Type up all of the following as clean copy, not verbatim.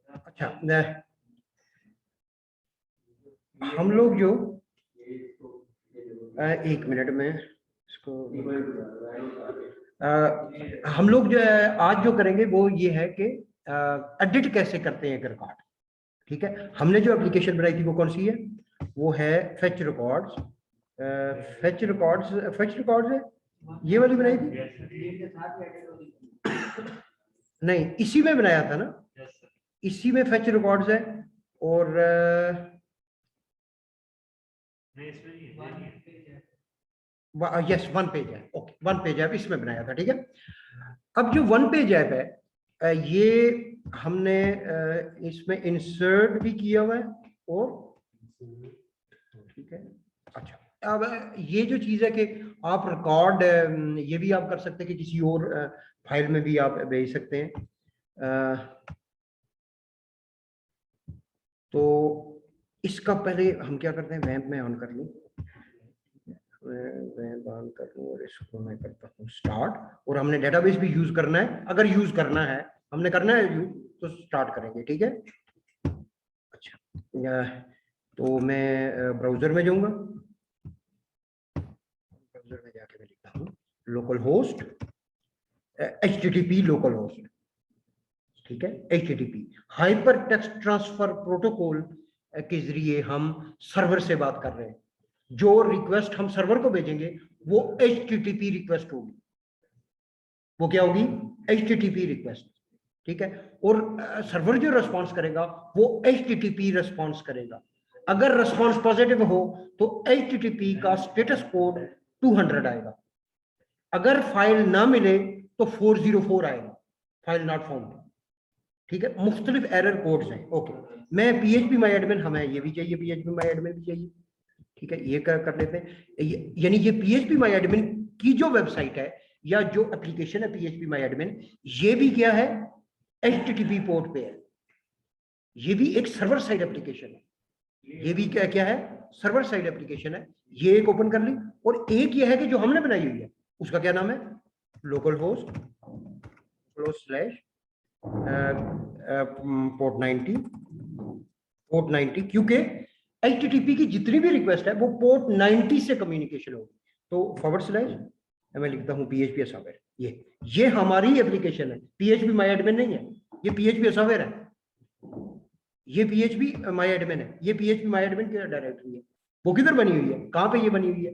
अच्छा, हम लोग जो एक मिनट में इसको हम लोग जो है आज जो करेंगे वो ये है कि एडिट कैसे करते हैं एक रिकॉर्ड। ठीक है, हमने जो एप्लीकेशन बनाई थी वो कौन सी है? वो है फेच रिकॉर्ड्स। फेच रिकॉर्ड्स है, ये वाली बनाई थी। नहीं, इसी में बनाया था ना, इसी में फेच रिकॉर्ड्स है। और यस, वन पेज है। ओके, वन पेज ऐप इसमें बनाया था। ठीक है, अब जो वन पेज ऐप है ये हमने इसमें इंसर्ट भी किया हुआ है। और ठीक है, अच्छा, अब ये जो चीज है कि आप रिकॉर्ड ये भी आप कर सकते हैं कि किसी और फाइल में भी आप भेज सकते हैं। तो इसका पहले हम क्या करते हैं, वैम्प में ऑन कर लूँ, वैम्प ऑन कर लूँ और इसको मैं करता हूँ स्टार्ट। और हमने डेटाबेस भी यूज करना है, अगर यूज करना है, हमने करना है यूज तो स्टार्ट करेंगे। ठीक है, अच्छा, तो मैं ब्राउजर में जाऊंगा। ब्राउजर में जाके मैं लिखता हूँ local host HTTP local host. ठीक है, HTTP hyper text transfer protocol के जरिए हम सर्वर से बात कर रहे हैं। जो रिक्वेस्ट हम सर्वर को भेजेंगे वो HTTP रिक्वेस्ट होगी। वो क्या होगी? HTTP request. ठीक है, और सर्वर जो रिस्पॉन्स करेगा वो HTTP रिस्पॉन्स करेगा। अगर रिस्पॉन्स पॉजिटिव हो तो HTTP का स्टेटस कोड 200 आएगा। अगर फाइल ना मिले तो 404 आएगा, फाइल नॉट फाउंड। ठीक है, मुख्तलिफ एरर कोड्स हैं। ओके, मैं PHP माई एडमिन, हमें ये भी चाहिए, PHP माई एडमिन भी चाहिए। ठीक है, ये कर लेते हैं। यानी ये PHP माई एडमिन की जो वेबसाइट है या जो एप्लीकेशन है PHP माई एडमिन, ये भी क्या है? HTTP पोर्ट पे है। ये भी एक सर्वर साइड एप्लीकेशन है। ये भी क्या क्या है? सर्वर साइड एप्लीकेशन है। ये एक ओपन कर ली, और एक ये है कि जो हमने बनाई हुई है उसका क्या नाम है? लोकल होस्ट स्लैश पोर्ट 90, क्योंकि HTTP की जितनी भी रिक्वेस्ट है वो पोर्ट 90 से कम्युनिकेशन होगी। तो फॉरवर्ड स्लैश मैं लिखता हूँ PHP सॉफ्टवेयर। ये हमारी एप्लीकेशन है, PHP माई एडमिन नहीं है, ये PHP सॉफ्टवेयर है। ये PHP माई एडमिन है, ये PHP माई एडमिन की डायरेक्टरी है। वो किधर बनी हुई है, कहाँ पे ये बनी हुई है?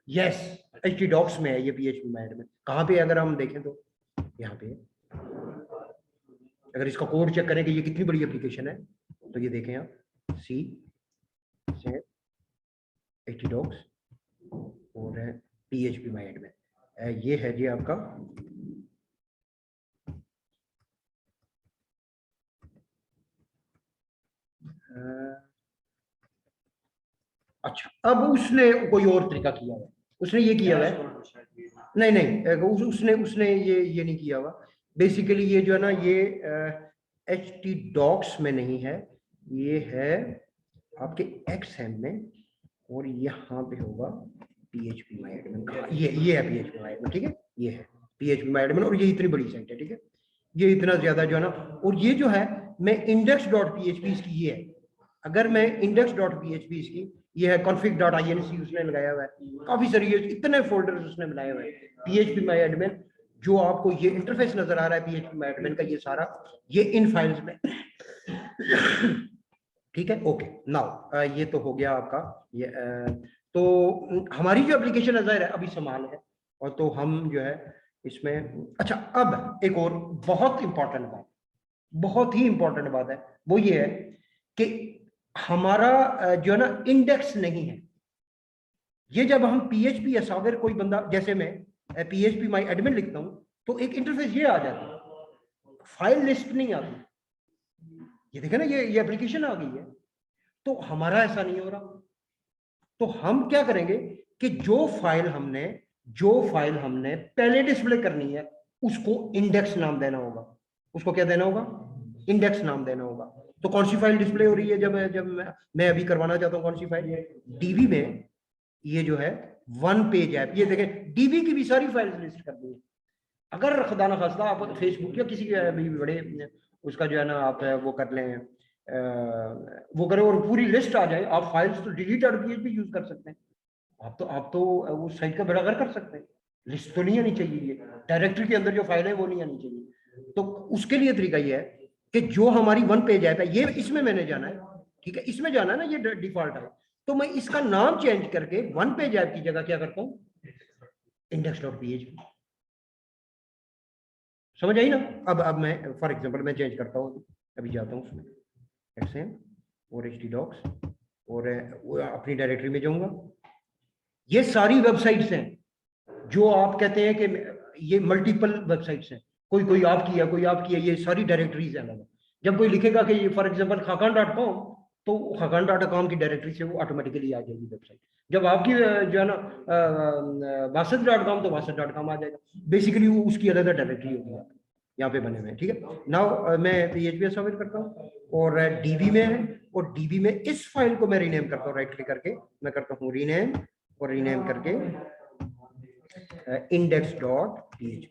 यस, htdocs में है ये PHP माई एडमिन। कहाँ पे? अगर हम देखें तो यहाँ पे, अगर इसका कोड चेक करें कि ये कितनी बड़ी एप्लीकेशन है, तो ये देखें आप, सी से htdocs और है PHP माई एडमिन। ये है जी आपका अच्छा, अब उसने कोई और तरीका किया है, उसने ये किया है। नहीं नहीं, उसने उसने ये नहीं किया हुआ। बेसिकली ये जो है ना, ये htdocs में नहीं है, ये है आपके XAMPP में, और यहाँ पे होगा PHP माई एडमिन। ये है PHP माई एडमिन। ठीक है, ये है PHP माई एडमिन, और ये इतनी बड़ी साइट है। ठीक है, ये इतना ज्यादा जो है ना, और ये जो है मैं index.php इसकी ये है। अगर मैं index.php इसकी ये है, config.inc उसने लगाया हुआ है, काफी सारी इतने फोल्डर्स उसने बनाए हुए हैं। PHP माई एडमिन जो आपको ये इंटरफेस नजर आ रहा है PHP माई एडमिन का, ये सारा ये इन फाइल्स में। ठीक है, ओके नाउ ये तो हो गया आपका ये। तो हमारी जो एप्लीकेशन नजर है अभी संभाल है, और तो हम जो है इसमें, अच्छा, अब एक और बहुत इंपॉर्टेंट बात, बहुत ही इंपॉर्टेंट बात है, वो ये है कि हमारा जो है ना इंडेक्स नहीं है। ये जब हम PHP सॉफ्टवेयर, कोई बंदा, जैसे मैं PHP माई एडमिन लिखता हूं तो एक इंटरफेस ये आ जाता है, फाइल लिस्ट नहीं आती। ये देखे ना, ये एप्लीकेशन आ गई है। तो हमारा ऐसा नहीं हो रहा। तो हम क्या करेंगे कि जो फाइल हमने पहले डिस्प्ले करनी है उसको इंडेक्स नाम देना होगा। उसको क्या देना होगा? इंडेक्स नाम देना होगा। तो कौन सी फाइल डिस्प्ले हो रही है? जब जब मैं अभी करवाना चाहता हूँ, कौन सी फाइल? DB में ये जो है वन पेज ऐप, ये देखें डीबी की भी सारी फाइल्स लिस्ट कर दी है। अगर खुदा ना खास्ता आप फेसबुक या किसी के भी बड़े उसका जो है ना आप वो कर लें, वो करें और पूरी लिस्ट आ जाए, आप फाइल्स तो डिलीट और भी यूज कर सकते हैं। आप तो उस साइट का बेड़ागर कर सकते हैं। लिस्ट तो नहीं आनी चाहिए, ये डायरेक्टरी के अंदर जो फाइल है वो नहीं आनी चाहिए। तो उसके लिए तरीका ये है कि जो हमारी वन पेज ऐप है, ये इसमें मैंने जाना है, ठीक है, इसमें जाना है ना, ये डिफॉल्ट है, तो मैं इसका नाम चेंज करके वन पेज ऐप की जगह क्या करता हूँ, index.php। समझ आई ना? अब मैं फॉर एग्जांपल मैं चेंज करता हूँ, अभी जाता हूँ उसमें xm और htdocs और अपनी डायरेक्टरी में जाऊंगा। ये सारी वेबसाइट्स हैं जो आप कहते हैं कि ये मल्टीपल वेबसाइट्स हैं, कोई कोई आपकी है, कोई आपकी है, ये सारी डायरेक्टरीज हैं। जब कोई लिखेगा कि ये फॉर एग्जांपल खाकान.com, तो खाकान.com की डायरेक्टरी से वो ऑटोमेटिकली आ जाएगी वेबसाइट। जब आपकी जो है ना वासद.com, तो वासद.com आ जाएगा। बेसिकली वो उसकी अलग डायरेक्टरी होगी यहाँ पे बने हुए हैं, ठीक है। नाउ मैं PHP सबमिट करता हूँ और डीबी में है, और डीबी में इस फाइल को मैं रीनेम करता हूँ, राइट क्लिक करके मैं करता हूँ रीनेम, और रीनेम करके index.php,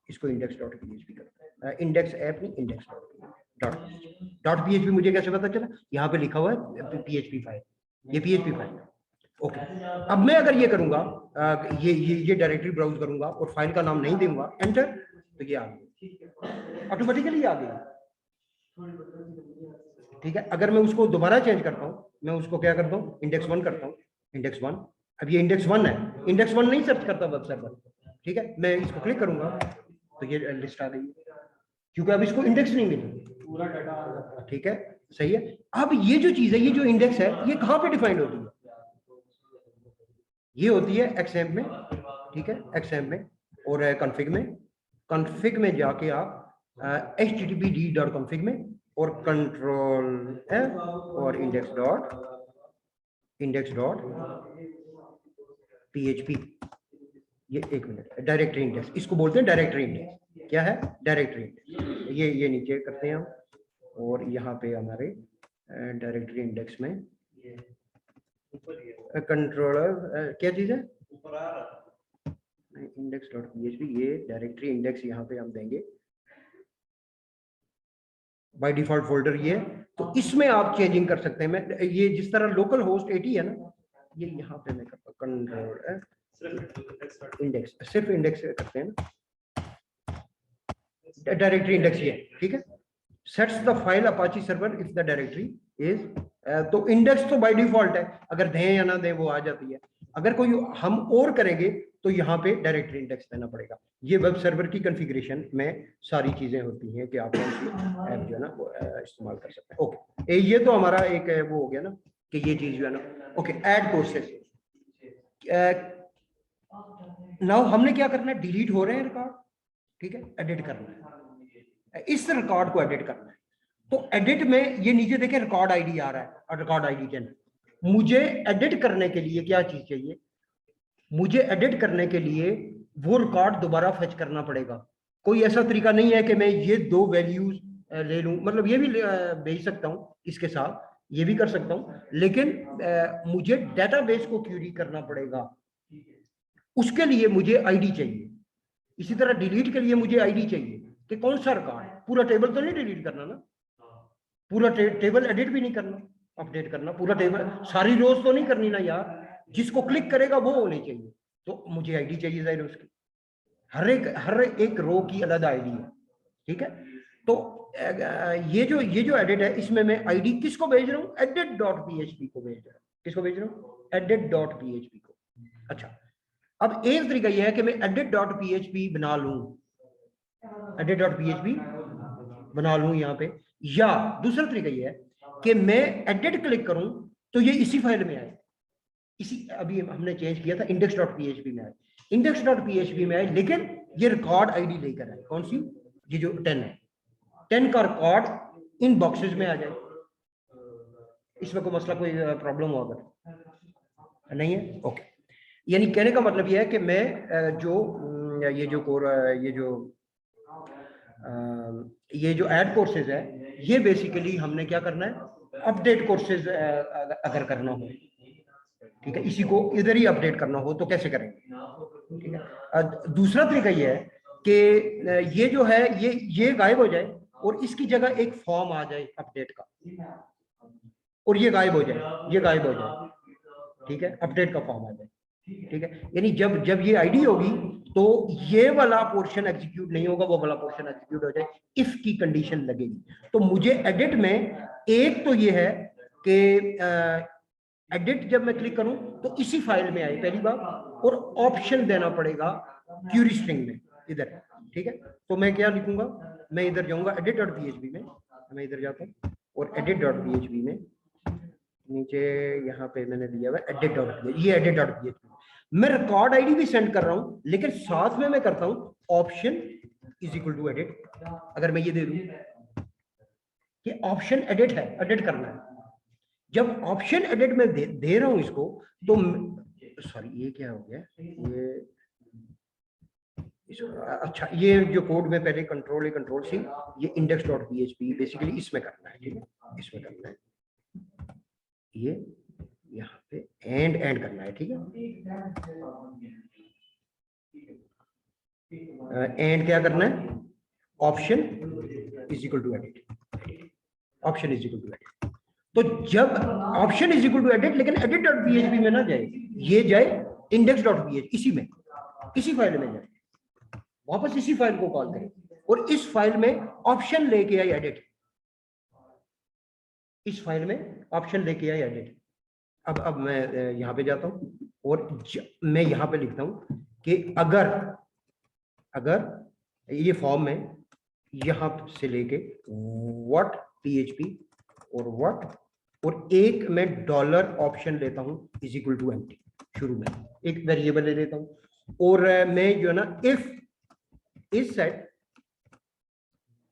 इसको index.php करता है, इंडेक्स ऐप नहीं, index.php। मुझे कैसे पता चला? यहाँ पे लिखा हुआ है PHP फाइल, ये PHP फाइल। ओके, अब मैं अगर ये करूंगा, ये डायरेक्टरी ब्राउज करूंगा और फाइल का नाम नहीं दूंगा, एंटर, तो ये आ गई, ऑटोमेटिकली आ गई, ठीक है। अगर मैं उसको दोबारा चेंज करता हूँ, मैं उसको क्या करता हूँ, index1 करता हूँ, index1। अब ये index1 है, index1 नहीं सर्च करता वेब सर्वर, ठीक है। मैं इसको क्लिक करूंगा तो ये लिस्ट आ गई, क्योंकि अब इसको इंडेक्स नहीं मिली, पूरा डाटा, ठीक है, सही है। अब ये जो चीज है, ये जो इंडेक्स है, ये कहाँ पे डिफाइंड होती है? ये होती है XAMPP में, ठीक है, XAMPP में, और config में जाके आप httpd.config में, और कंट्रोल है, और index.php, ये एक मिनट, डायरेक्टरी इंडेक्स इसको बोलते हैं, डायरेक्टरी इंडेक्स क्या है, डायरेक्टरी इंडेक्स। ये नीचे करते हैं हम, और यहाँ पे हमारे डायरेक्टरी इंडेक्स में कंट्रोलर क्या चीज है, index.php, ये डायरेक्टरी इंडेक्स यहाँ पे हम देंगे, बाय डिफॉल्ट फोल्डर ये, तो इसमें आप चेंजिंग कर सकते हैं। मैं ये जिस तरह लोकल होस्ट 80 है ना, ये यहाँ पे मैं करता हूँ कंट्रोल इंडेक्स, सिर्फ इंडेक्स करते हैं ना, डायरेक्टरी इंडेक्स ये, ठीक है। Sets the file Apache server if the directory is, तो इंडेक्स तो बाय डिफॉल्ट है, अगर दें या ना दें वो आ जाती है। अगर कोई हम और करेंगे तो यहाँ पे डायरेक्टरी इंडेक्स देना पड़ेगा। ये वेब सर्वर की कॉन्फ़िगरेशन में सारी चीजें होती हैं कि आप कौन सी ऐप जो है ना वो इस्तेमाल कर सकते हैं। ओके, ये तो हमारा एक वो हो गया ना कि ये चीज जो है ना। ओके, ऐड कोर्सेज, नाउ हमने क्या करना है, डिलीट हो रहे हैं रिकॉर्ड, ठीक है, एडिट करना है, इस रिकॉर्ड को एडिट करना है। तो एडिट में ये नीचे देखें रिकॉर्ड आईडी आ रहा है, और रिकॉर्ड आईडी के अंदर मुझे एडिट करने के लिए क्या चीज चाहिए, मुझे एडिट करने के लिए वो रिकॉर्ड दोबारा फेच करना पड़ेगा। कोई ऐसा तरीका नहीं है कि मैं ये दो वैल्यूज ले लूं, मतलब ये भी भेज सकता हूं इसके साथ, ये भी कर सकता हूं, लेकिन मुझे डेटाबेस को क्यूरी करना पड़ेगा, उसके लिए मुझे आईडी चाहिए। इसी तरह डिलीट के लिए मुझे आईडी चाहिए कि कौन सा रिकॉर्ड, पूरा टेबल तो नहीं डिलीट करना ना, पूरा टेबल एडिट भी नहीं करना, अपडेट करना, पूरा टेबल सारी रोज तो नहीं करनी ना यार, जिसको क्लिक करेगा वो होनी चाहिए, तो मुझे आईडी चाहिए जाहिर उसकी, हर एक रो की अलग आईडी है, ठीक है। तो ये जो एडिट है, इसमें मैं आईडी किसको भेज रहा हूँ, edit.php को भेज रहा हूँ, किसको भेज रहा हूँ, edit.php को। अच्छा, अब एक तरीका यह है कि मैं edit.php बना लूं, edit.php बना लूं यहाँ पे, या दूसरा तरीका यह है कि मैं एडिट क्लिक करूं तो ये इसी फाइल में आए, इसी अभी हमने चेंज किया था index.php में आए, index.php में आए, लेकिन ये रिकॉर्ड आईडी लेकर आए, कौन सी, ये जो 10 है, 10 का रिकॉर्ड इन बॉक्सेस में आ जाए। इसमें कोई मसला, कोई प्रॉब्लम हो अगर नहीं है? ओके, यानी कहने का मतलब यह है कि मैं ये जो ऐड कोर्सेज है, ये बेसिकली हमने क्या करना है, अपडेट कोर्सेज अगर करना हो, ठीक है, इसी को इधर ही अपडेट करना हो तो कैसे करेंगे, ठीक है। दूसरा तरीका ये है कि ये जो है ये गायब हो जाए और इसकी जगह एक फॉर्म आ जाए अपडेट का, और ये गायब हो जाए, ये गायब हो जाए, ठीक है, अपडेट का फॉर्म आ जाए, ठीक है। यानी जब जब ये आईडी होगी तो ये वाला पोर्शन एग्जीक्यूट नहीं होगा, वो वाला पोर्शन एग्जीक्यूट हो जाए, इफ की कंडीशन लगेगी। तो मुझे एडिट में एक तो ये है कि एडिट जब मैं क्लिक करूं तो इसी फाइल में आए पहली बार, और ऑप्शन देना पड़ेगा क्यूरी स्ट्रिंग में इधर, ठीक है। तो मैं क्या लिखूंगा, मैं इधर जाऊंगा edit.php में, मैं इधर जाता हूं और edit.php में नीचे यहाँ पे मैंने दिया हुआ edit.php, ये edit.php मैं रिकॉर्ड आईडी भी सेंड कर रहा हूं, लेकिन साथ में मैं करता हूं option is equal to edit. अगर मैं ये दे दूं कि ऑप्शन एडिट है, एडिट करना है, जब ऑप्शन एडिट में दे रहा हूं इसको, तो सॉरी ये क्या हो गया, ये अच्छा ये जो कोड में पहले कंट्रोल सी, ये index.php बेसिकली इसमें करना है, ठीक है, इसमें करना है, ये यहाँ पे एंड करना है, ठीक है। एंड क्या करना है, option is equal to edit, option is equal to edit. तो जब option is equal to edit, लेकिन edit.php में ना जाए, ये जाए index.php, इसी में, इसी फाइल में जाए, वापस इसी फाइल को कॉल करें और इस फाइल में ऑप्शन लेके आए एडिट, इस फाइल में ऑप्शन लेके आए एडिट। अब मैं यहां पे जाता हूं और मैं यहां पे लिखता हूं कि अगर ये फॉर्म में यहां से लेके व्हाट php और एक मैं डॉलर ऑप्शन लेता हूं इज इक्वल टू एम्प्टी, शुरू में एक वेरिएबल ले लेता हूं, और मैं जो है ना इफ इज सेट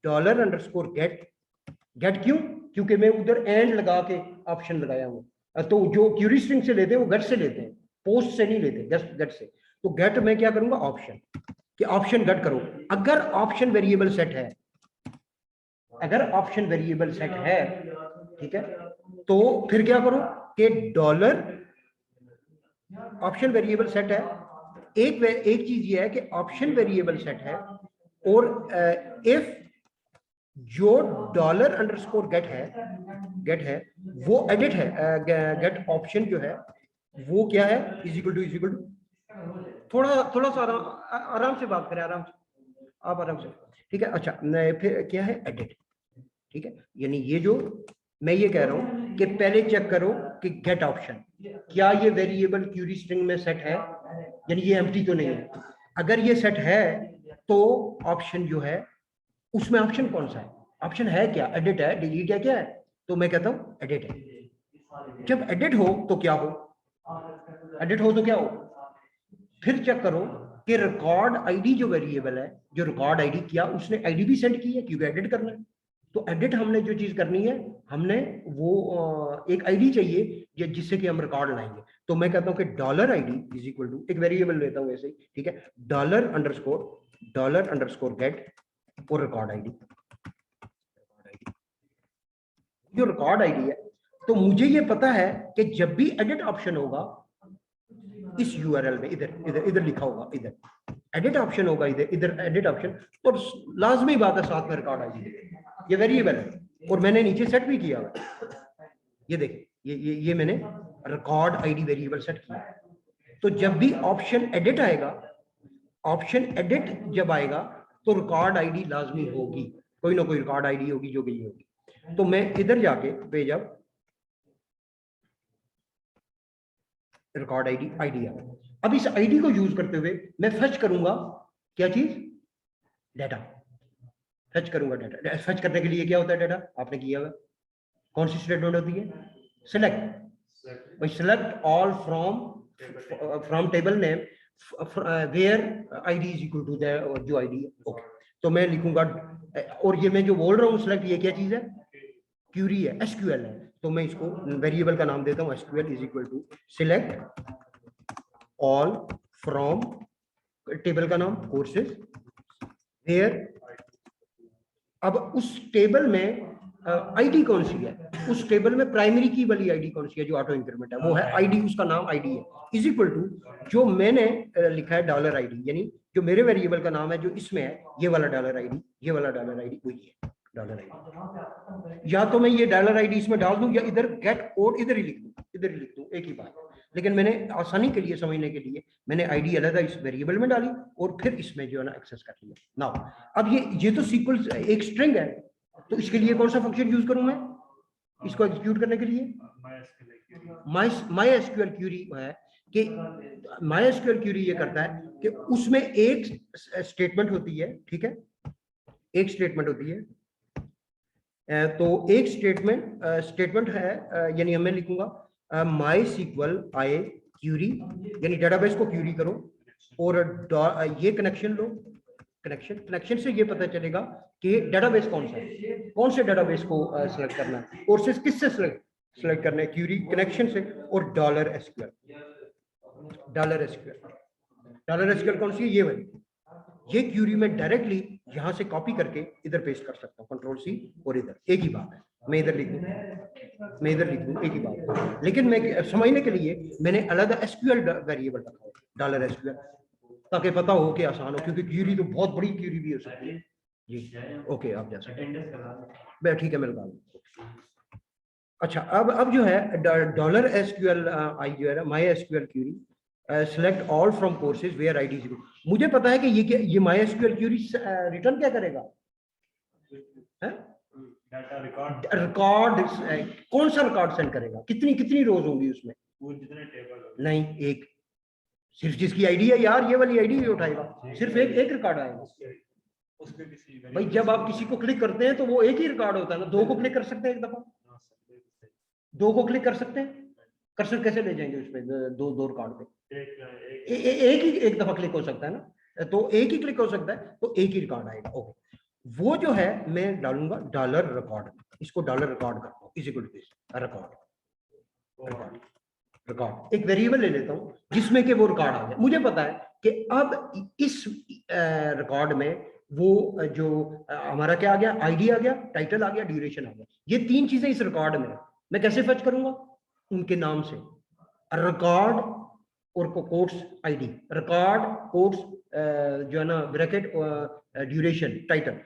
$_get क्यों, क्योंकि मैं उधर एंड लगा के ऑप्शन लगाया हूं, तो जो क्यूरी स्ट्रिंग से लेते हैं वो गेट से लेते हैं, पोस्ट से नहीं लेते, गेट से। तो गेट मैं क्या करूंगा, ऑप्शन, कि ऑप्शन गेट करो। अगर ऑप्शन वेरिएबल सेट है, अगर ऑप्शन वेरिएबल सेट है, ठीक है, तो फिर क्या करो कि डॉलर ऑप्शन वेरिएबल सेट है, एक चीज ये है कि ऑप्शन वेरिएबल सेट है, और इफ जो $_get है वो एडिट है, गेट ऑप्शन जो है वो क्या है, इज इक्वल टू थोड़ा सा आराम से बात करें, आराम से, आप आराम से, ठीक है। अच्छा फिर क्या है, एडिट, ठीक है। यानी ये जो मैं ये कह रहा हूं कि पहले चेक करो कि गेट ऑप्शन क्या ये वेरिएबल क्यूरी स्ट्रिंग में सेट है, यानी ये एम्प्टी तो नहीं है। अगर ये सेट है तो ऑप्शन जो है उसमें ऑप्शन कौन सा है, ऑप्शन है क्या, एडिट है, डिलीट है, क्या है, तो मैं कहता हूं एडिट है। जब एडिट हो तो क्या हो, एडिट हो तो क्या हो, फिर चेक करो कि रिकॉर्ड आईडी जो वेरिएबल है, जो रिकॉर्ड आईडी किया उसने आईडी भी सेंड की है, क्योंकि एडिट करना है। तो एडिट हमने जो चीज करनी है, हमने वो एक आईडी चाहिए जिससे कि हम रिकॉर्ड लाएंगे। तो मैं कहता हूं कि $ID इज इक्वल टू, एक वेरिएबल लेता हूं ऐसे ही, ठीक है, $_get और रिकॉर्ड आईडी, जो रिकॉर्ड आईडी है। तो मुझे ये पता है कि जब भी एडिट ऑप्शन होगा इस यूआरएल में, इधर लिखा होगा, इधर एडिट ऑप्शन होगा, इधर एडिट ऑप्शन, तो लाजमी बात है साथ में रिकॉर्ड आईडी, ये वेरिएबल है और मैंने नीचे सेट भी किया हुआ, ये देखिए ये मैंने रिकॉर्ड आईडी वेरिएबल सेट किया। तो जब भी ऑप्शन एडिट आएगा, ऑप्शन एडिट जब आएगा तो रिकॉर्ड आईडी लाजमी होगी, कोई ना कोई रिकॉर्ड आईडी होगी जो गई होगी। तो मैं इधर जाके पेज अब रिकॉर्ड आईडी आ, अब इस आईडी को यूज करते हुए मैं फेच करूंगा क्या चीज, डाटा फेच करूंगा। डाटा फेच करने के लिए क्या होता है, डाटा आपने किया हुआ, कौन सी स्टेटमेंट होती है, सिलेक्ट, भाई select all from table name where ID is equal to the जो आईडी है, ओके। तो मैं लिखूंगा, और ये मैं जो बोल रहा हूँ सिलेक्ट, ये क्या चीज है, क्यूरी है, एसक्यूएल है। तो मैं इसको वेरिएबल का नाम देता हूँ SQL is equal to select all from, table का नाम कोर्सेज वेयर, अब उस टेबल में आईडी कौन सी है, उस टेबल में प्राइमरी की वाली आईडी कौन सी है जो ऑटो इंक्रीमेंट है, वो है आईडी, उसका नाम आईडी है, इज इक्वल टू जो मैंने लिखा है डॉलर आईडी, यानी जो मेरे वेरिएबल का नाम है जो इसमें है, ये वाला डॉलर आईडी, ये वाला डॉलर आईडी, वही है डॉलर आईडी। या तो मैं ये डॉलर आईडी इसमें डाल दूं या इधर गेट कोड इधर ही लिख दूं, इधर ही लिख दूं, एक ही बात। लेकिन मैंने आसानी के लिए समझने के लिए मैंने आईडी अलग इस वेरिएबल में डाली और फिर इसमें जो है ना एक्सेस कर लिया। नाउ अब ये तो सीक्वल एक स्ट्रिंग है, तो इसके लिए कौन सा फंक्शन यूज करूं मैं इसको एग्जीक्यूट करने के लिए? माई एसक्यूएल क्यूरी है कि माई एसक्यूएल क्यूरी ये करता है कि उसमें एक स्टेटमेंट होती है, ठीक है, एक स्टेटमेंट होती है, तो एक स्टेटमेंट है, यानी मैं लिखूंगा माई सीक्वल आई क्यूरी, यानी डेटाबेस को क्यूरी करो और ये कनेक्शन लो, कनेक्शन से ये पता चलेगा कि डेटाबेस कौन सा है, कौन से डेटाबेस को सिलेक्ट करना है और सिर्फ किससे सिलेक्ट करना है, क्यूरी कनेक्शन से, और डॉलर एसक्यूएल कौन सी है, ये वाली, ये क्यूरी में डायरेक्टली यहां से कॉपी करके इधर पेस्ट कर सकता हूं, कंट्रोल सी, और इधर एक ही बात है, मैं इधर लिख दूं, एक ही बात है। लेकिन मैं समझने के लिए मैंने अलग एसक्यूएल वेरिएबल रखा है, डॉलर एसक्यूएल, ताकि पता हो कि आसान हो, क्योंकि क्यूरी तो बहुत बड़ी क्यूरी भी हो सकती है जी। ओके, आप जा सकते, ठीक है, मैं लगा दूं। अच्छा, अब जो है डॉलर एसक्यूएल आई जो है my SQL query select all from courses where ID 0, मुझे पता है कि ये माई एसक्यूएल क्यूरी रिटर्न क्या करेगा, रिकॉर्ड, कौन सा रिकॉर्ड सेंड करेगा, कितनी रोज होंगी उसमें, जितने टेबल नहीं, एक, सिर्फ जिसकी आईडी है यार, ये वाली आईडी उठाएगा, सिर्फ एक रिकॉर्ड आएगा भाई। जब आप किसी को क्लिक करते हैं तो वो एक ही रिकॉर्ड होता है ना, दो को क्लिक कर सकते हैं एक दफा, दो को क्लिक कर सकते हैं, कर्सर कैसे ले जाएंगे उसमें दो रिकॉर्ड पे, एक ही एक दफा क्लिक हो सकता है ना, तो एक ही क्लिक हो सकता है, तो एक ही रिकॉर्ड आएगा। ओके, वो जो है मैं डालूंगा डॉलर रिकॉर्ड, इसको डॉलर रिकॉर्ड करता हूँ, is equal to this record, एक वेरिएबल ले लेता हूँ जिसमें कि वो रिकॉर्ड आ गया, मुझे पता है कि अब इस रिकॉर्ड में वो जो हमारा क्या आ गया, आईडी आ गया, टाइटल आ गया, ड्यूरेशन आ गया, ये तीन चीजें इस रिकॉर्ड में, मैं कैसे फर्च करूंगा, उनके नाम से, रिकॉर्ड और कोट्स आईडी, रिकॉर्ड कोट्स जो है ना ब्रैकेट ड्यूरेशन टाइटल,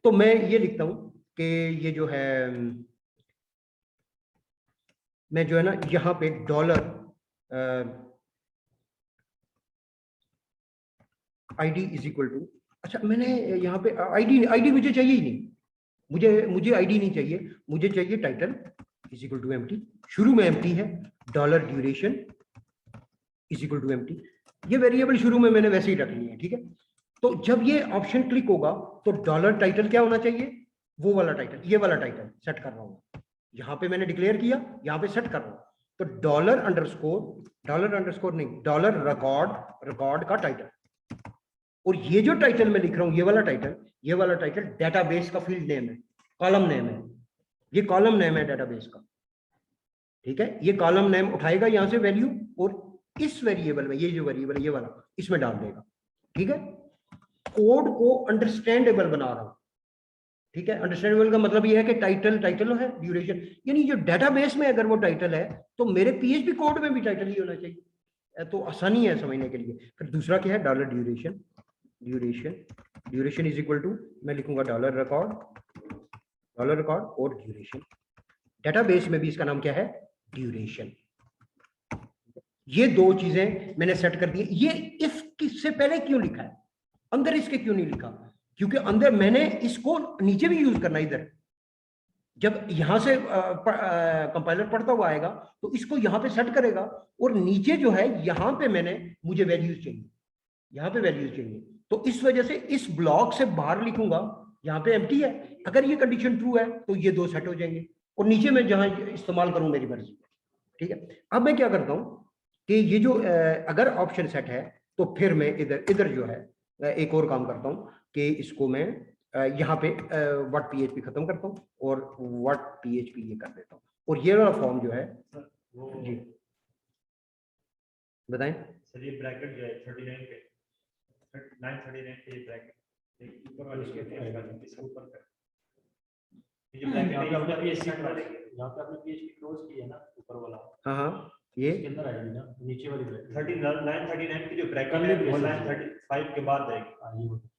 तो मैं ये लिखता हूं कि ये जो है मैं जो है ना यहाँ पे dollar ID is equal to, अच्छा मैंने यहाँ पे आईडी मुझे चाहिए ही नहीं, मुझे आईडी नहीं चाहिए, मुझे चाहिए title is equal to empty, शुरू में एम्प्टी है, dollar duration is equal to empty, ये वेरिएबल शुरू में मैंने वैसे ही रख लिया है, ठीक है। तो जब ये ऑप्शन क्लिक होगा तो डॉलर टाइटल क्या होना चाहिए, वो वाला टाइटल, ये वाला टाइटल सेट कर रहा हूँ, यहाँ पे मैंने डिक्लेयर किया, यहाँ पे सेट कर रहा हूँ, तो डॉलर अंडरस्कोर नहीं, डॉलर रिकॉर्ड का टाइटल, और ये जो टाइटल मैं लिख रहा हूँ, ये वाला टाइटल डेटाबेस का फील्ड नेम है, कॉलम नेम है, ये कॉलम नेम है डेटाबेस का, ठीक है, ये कॉलम नेम उठाएगा यहाँ से वैल्यू और इस वेरिएबल में, ये जो वेरिएबल ये वाला, इसमें डाल देगा, ठीक है। कोड को अंडरस्टैंडेबल बना रहा हूं, ठीक है, अंडरस्टैंडेबल का मतलब ये है कि टाइटल है, ड्यूरेशन, यानी जो डेटाबेस में अगर वो टाइटल है तो मेरे पीएचपी कोड में भी टाइटल ही होना चाहिए, तो आसानी है समझने के लिए। फिर दूसरा क्या है, dollar duration is equal to, मैं लिखूंगा डॉलर रिकॉर्ड और ड्यूरेशन, डेटाबेस में भी इसका नाम क्या है, ड्यूरेशन। ये दो चीजें मैंने सेट कर दी। ये इफ किससे पहले क्यों लिखा है, अंदर इसके क्यों नहीं लिखा, क्योंकि अंदर मैंने इसको नीचे भी यूज करना, इधर जब यहां से कंपाइलर पढ़ता हुआ आएगा तो इसको यहां पे सेट करेगा, और नीचे जो है यहां पे मुझे वैल्यूज चाहिए, यहाँ पे वैल्यूज चाहिए, तो इस वजह से इस ब्लॉक से बाहर लिखूंगा, यहाँ पे एम्प्टी है, अगर ये कंडीशन ट्रू है तो ये दो सेट हो जाएंगे, और नीचे में जहां इस्तेमाल करूं मेरी मर्जी, ठीक है। अब मैं क्या करता हूं कि ये जो अगर ऑप्शन सेट है तो फिर मैं इधर जो है एक और काम करता हूं कि इसको मैं यहाँ पे व्हाट पीएचपी खत्म करता हूँ और व्हाट पीएचपी ये कर देता हूँ, और ये वाला फॉर्म जो है जी बताएं सर, ये ब्रैकेट जो है 39 पे 939 पे ब्रैकेट ऊपर वाले इसके ऊपर कर, ये जो ब्रैकेट यहाँ है पे आपने इसका PHP इस वाले यहाँ पे आपने PHP क्लोज की है ना, ऊपर वाला हाँ हाँ, ये इसके अंदर आएगी ना, नीचे वाली ब्रैकेट 13 लाइन 39 की जो ब्रैकेट करली है वो ब्रेस लाइन है। 35 के बाद आएगी। ये वाली।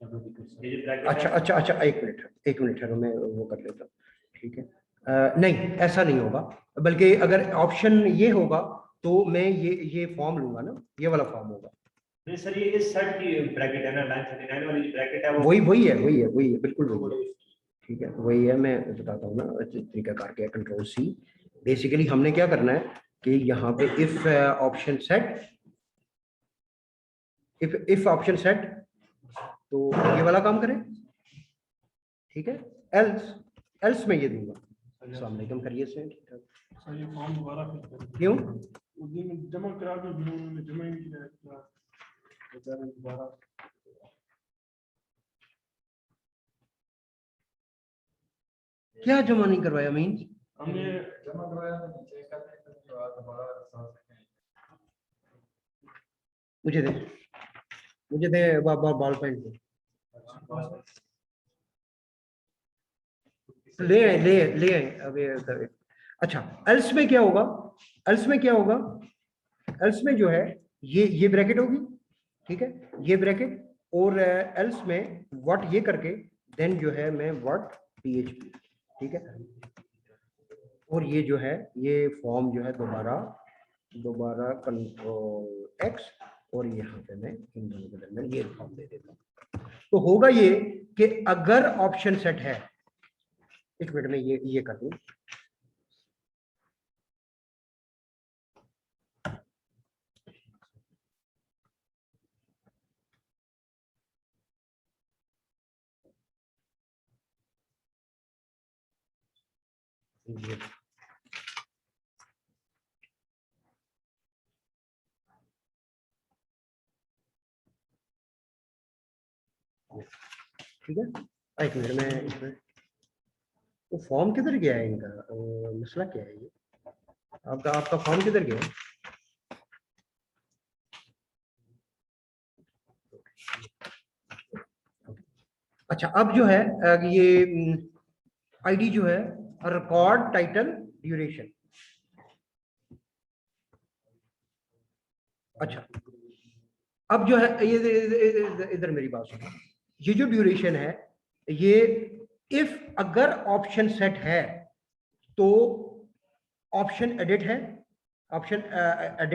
यहाँ पे दिक्कत है। ये जो ब्रैकेट अच्छा है अच्छा अच्छा, एक मिनट है, मैं वो कर लेता हूँ, ठीक है। नहीं, ऐसा नहीं होगा, बल्कि अगर ऑप्शन ये होगा तो मैं ये फॉर्म लूंगा ना, ये वाला फॉर्म होगा। नहीं सर, ये इस सेट की ब्रैकेट है ना, लाइन 39 वाली जो ब्रैकेट है वो वही है, बिल्कुल वही है, ठीक है, वही है। मैं बताता हूँ ना तरीका करके, कंट्रोल सी। बेसिकली हमने क्या करना है कि यहाँ पे if option set, if option set, तो ये वाला काम करें, ठीक है। एल्स में ये दूंगा, अस्सलाम वालेकुम, करिए से, सर ये फॉर्म दोबारा फिल कर क्यों? उस दिन जमा करा के भी उन्होंने जमा ही नहीं किया, बेचारे दोबारा। क्या जमा नहीं करवाया मीन? हमने जमा करवाया था, नीचे करते हैं तो दोबारा साथ में मुझे दे बॉल पेन दे, ले आए अभी। अच्छा, एल्स में क्या होगा? एल्स में जो है ये ब्रैकेट होगी, ठीक है, ये ब्रैकेट, और एल्स में व्हाट ये करके देन जो है मैं व्हाट PHP, ठीक है। और ये जो है ये फॉर्म जो है दोबारा कंट्रोल X, और यहाँ पे मैं इन दोनों के दरमियान ये फॉर्म दे देता हूँ। तो होगा ये कि अगर ऑप्शन सेट है, एक मिनट में ये कर दूं, ये ठीक है। एक मिनट में इसमें वो फॉर्म किधर गया है इनका, मसला क्या है ये? आपका फॉर्म किधर गया है? अच्छा, अब जो है ये आईडी जो है रिकॉर्ड टाइटल ड्यूरेशन। अच्छा, अब जो है ये इधर मेरी बात सुनो, ये जो ड्यूरेशन है ये इफ अगर ऑप्शन सेट है तो ऑप्शन एडिट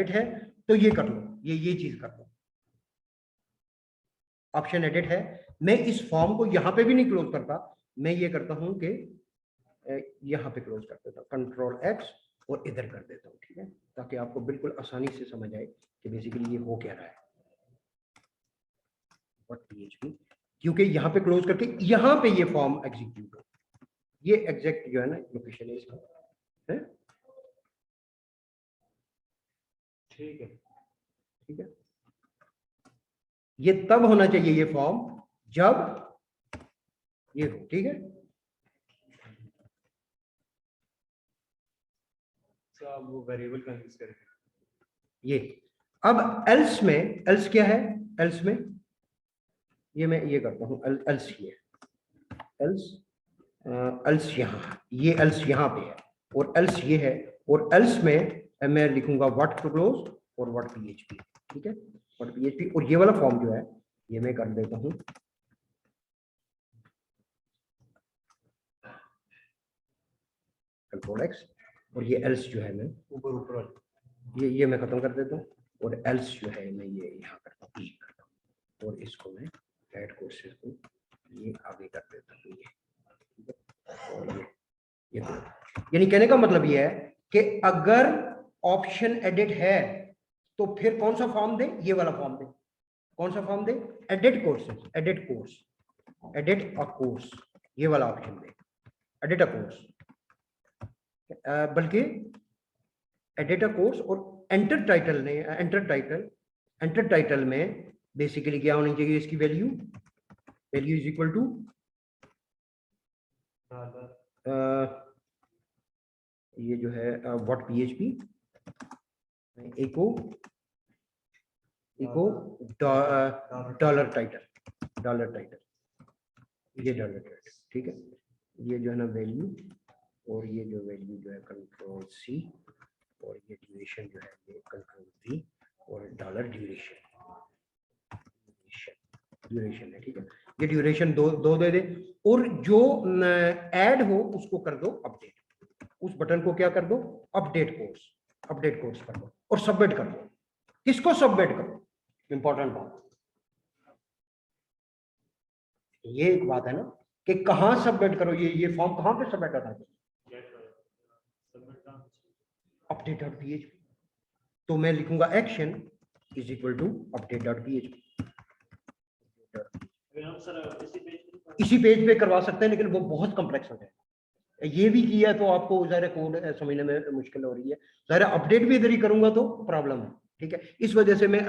है, तो ये कर लो, ये चीज कर लो। ऑप्शन एडिट है, मैं इस फॉर्म को यहां पे भी नहीं क्लोज करता, मैं ये करता हूं कि यहां पे क्लोज कर देता हूं, कंट्रोल X, और इधर कर देता हूं, ठीक है, ताकि आपको बिल्कुल आसानी से समझ आए कि बेसिकली ये हो क्या रहा है। और PHP, क्योंकि यहाँ पे क्लोज करके यहाँ पे ये फॉर्म एग्जीक्यूट हो, ये एग्जैक्ट जो है ना लोकेशन है इसका, है ठीक है। ये तब होना चाहिए ये फॉर्म जब ये हो, ठीक है। सब वो वेरिएबल का यूज करेंगे। ये अब एल्स क्या है? एल्स में ये मैं ये करता हूँ, एल्स ये एल्स यहाँ, ये एल्स यहाँ पे है, और एल्स ये है, और एल्स में मैं लिखूंगा व्हाट टू क्लोज और व्हाट PHP, ठीक है, व्हाट PHP। और ये वाला फॉर्म जो है ये मैं कर देता हूँ कंट्रोल X, और ये एल्स जो है मैं ऊपर ये मैं खत्म कर देता हूँ, और एल्स जो है मैं ये यहाँ करता हूँ, और इसको मैं ऐड कोर्सेज को ये आगे कर देता हूँ, ये, और ये यानी कहने का मतलब ये है कि अगर ऑप्शन एडिट है तो फिर कौन सा फॉर्म दे? ये वाला फॉर्म दे। कौन सा form they? Edit a course, ये वाला option they, edit a course, बल्कि एडिट अ कोर्स, और एंटर टाइटल में बेसिकली क्या होनी चाहिए इसकी वैल्यू इज इक्वल टू ये जो है what PHP echo dollar title, ये डॉलर टाइटल, ठीक है। ये जो है ना वैल्यू, और ये जो वैल्यू जो है कंट्रोल सी, और ये ड्यूरेशन जो है ये कंट्रोल वी, और डॉलर ड्यूरेशन ड्यूरेशन है, ठीक है। ये ड्यूरेशन दो दे दे, और जो ऐड हो उसको कर दो अपडेट, उस बटन को क्या कर दो, अपडेट कोर्स कर दो, और सबमिट कर दो। किसको सबमिट करो, इंपॉर्टेंट बात, ये एक बात है ना कि कहां सबमिट करो, ये फॉर्म कहां पे सबमिट करना है, update.php। तो मैं लिखूंगा action is equal to update.php। इसी पेज पे करवा सकते हैं, लेकिन वो बहुत कॉम्प्लेक्स हो जाएगा। ये भी किया तो आपको ज़ाहिर कोड समझने में मुश्किल हो रही है, ज़ाहिर अपडेट भी इधर ही करूंगा तो प्रॉब्लम है, ठीक है। इस वजह से मैं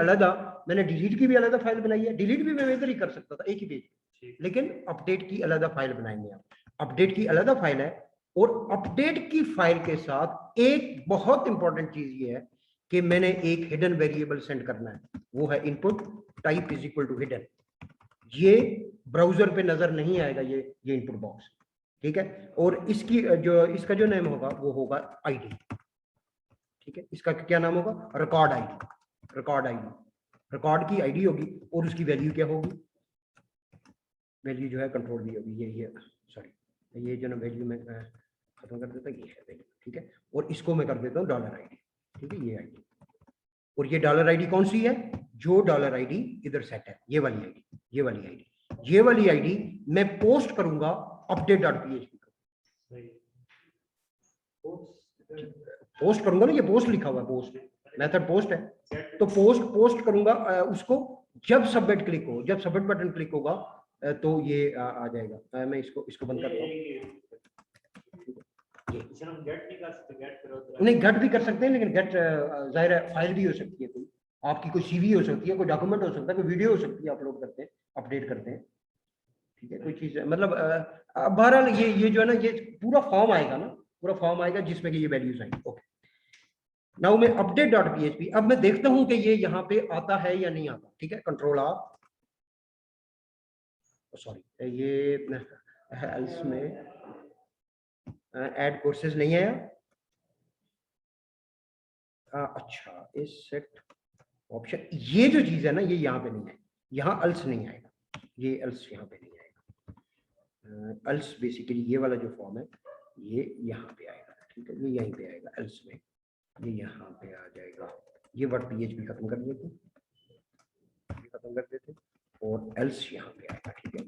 मैंने डिलीट की भी अलग फाइल बनाई है, डिलीट भी मैं इधर ही कर सकता था एक ही पेज, लेकिन अपडेट की अलग फाइल बनाएंगे आप। अपडेट की अलग फाइल है, और अपडेट की फाइल के साथ एक बहुत इंपॉर्टेंट चीज ये है कि मैंने एक हिडन वेरिएबल सेंड करना है, वो है input type is equal to hidden. ये ब्राउजर पे नजर नहीं आएगा, ये इनपुट बॉक्स, ठीक है। और इसका जो नेम होगा वो होगा आईडी, ठीक है। इसका क्या नाम होगा, रिकॉर्ड आईडी, रिकॉर्ड की आईडी होगी, और उसकी वैल्यू क्या होगी, वैल्यू जो है कंट्रोल वी होगी, ये सॉरी ये जो ना वैल्यू में खत्म कर देता, ये है वैल्यू, ठीक है। और इसको मैं कर देता हूँ डॉलर आईडी, ठीक है, ये आईडी। और ये डॉलर आईडी कौन सी है, जो डॉलर आईडी इधर सेट है, ये वाली आईडी मैं पोस्ट करूंगा update.php पोस्ट करूंगा ना, ये पोस्ट लिखा हुआ है, पोस्ट मेथड पोस्ट है, तो पोस्ट करूंगा उसको। जब सबमिट बटन क्लिक होगा तो ये आ जाएगा। मैं इसको बंद करता हूँ। नहीं, गेट भी कर सकते हैं, लेकिन गेट जाहिर है फाइल भी हो सकती है, कोई आपकी कोई सीवी हो सकती है, कोई डॉक्यूमेंट हो सकता है, कोई वीडियो हो सकती है, अपलोड करते हैं, अपडेट करते हैं, ठीक है। कोई चीज मतलब बहरहाल ये जो है ना, ये पूरा फॉर्म आएगा जिसमें कि ये वैल्यूज आएंगी। ओके, नाउ मैं update.php, अब मैं देखता हूं कि ये यहाँ पे आता है या नहीं आता, ठीक है। कंट्रोल आर, सॉरी ये एल्स में ऐड कोर्सेज नहीं आया। अच्छा, इस सेट ऑप्शन, ये जो चीज है ना, ये यहाँ पे नहीं है, यहाँ अल्स नहीं आएगा, ये अल्स यहाँ पे नहीं आएगा। अल्स बेसिकली ये वाला जो फॉर्म है ये यहाँ पे आएगा, ठीक है, ये यहीं पे आएगा अल्स में, ये यहाँ पे आ जाएगा। ये वर्ड PHP खत्म कर देते, और एल्स यहाँ पे आएगा, ठीक है।